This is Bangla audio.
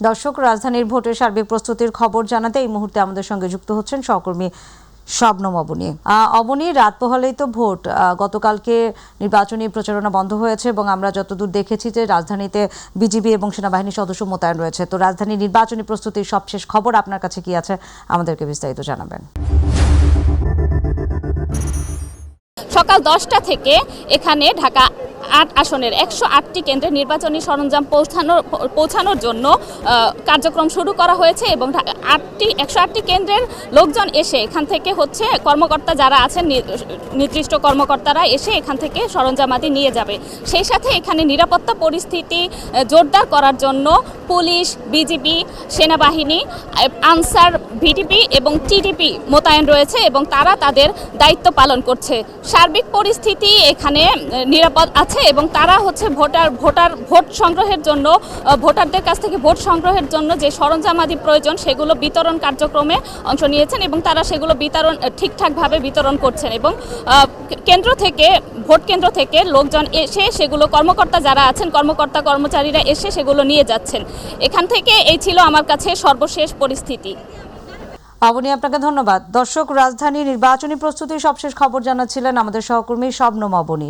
দর্শক, রাজধানীর ভোটের সার্বিক প্রস্তুতির খবর জানাতে এই মুহূর্তে আমাদের সঙ্গে যুক্ত হচ্ছেন সহকর্মী শবনম অবনী। অবনী, রাত পোহালেই তো ভোট। গতকালকে নির্বাচনী প্রচারণা বন্ধ হয়েছে এবং আমরা যতদূর দেখেছি যে রাজধানীতে বিজিবি এবং সেনাবাহিনীর সদস্য মোতায়েন রয়েছে। তো রাজধানীর নির্বাচনী প্রস্তুতির সবশেষ খবর আপনার কাছে কি আছে, আমাদেরকে বিস্তারিত জানাবেন। সকাল 10টা থেকে এখানে ঢাকা 8 আসনের 108টি কেন্দ্রে নির্বাচনী সরঞ্জাম পৌঁছানোর জন্য কার্যক্রম শুরু করা হয়েছে এবং 108টি কেন্দ্রের লোকজন এসে এখান থেকে কর্মকর্তা যারা আছেন নির্দিষ্ট কর্মকর্তারা এসে এখান থেকে সরঞ্জামাদি নিয়ে যাবে। সেই সাথে এখানে নিরাপত্তা পরিস্থিতি জোরদার করার জন্য পুলিশ, বিজিবি, সেনাবাহিনী, আনসার, ভিডিপি এবং টিডিপি মোতায়েন রয়েছে এবং তারা তাদের দায়িত্ব পালন করছে। সার্বিক পরিস্থিতি এখানে নিরাপদ আছে এবং তারা ভোট সংগ্রহের জন্য, ভোটারদের কাছ থেকে ভোট সংগ্রহের জন্য যে সরঞ্জামাদি প্রয়োজন সেগুলো বিতরণ কার্যক্রমে অংশ নিয়েছেন এবং তারা সেগুলো ঠিকঠাকভাবে বিতরণ করছেন এবং ভোট কেন্দ্র থেকে লোকজন এসে সেগুলো কর্মচারীরা এসে সেগুলো নিয়ে যাচ্ছেন। এখান থেকে এই ছিল আমার কাছে সর্বশেষ পরিস্থিতি। অবনী, আপনাকে ধন্যবাদ। দর্শক, রাজধানী নির্বাচনী প্রস্তুতির সবশেষ খবর জানাচ্ছিলেন আমাদের সহকর্মী শবনম অবনী।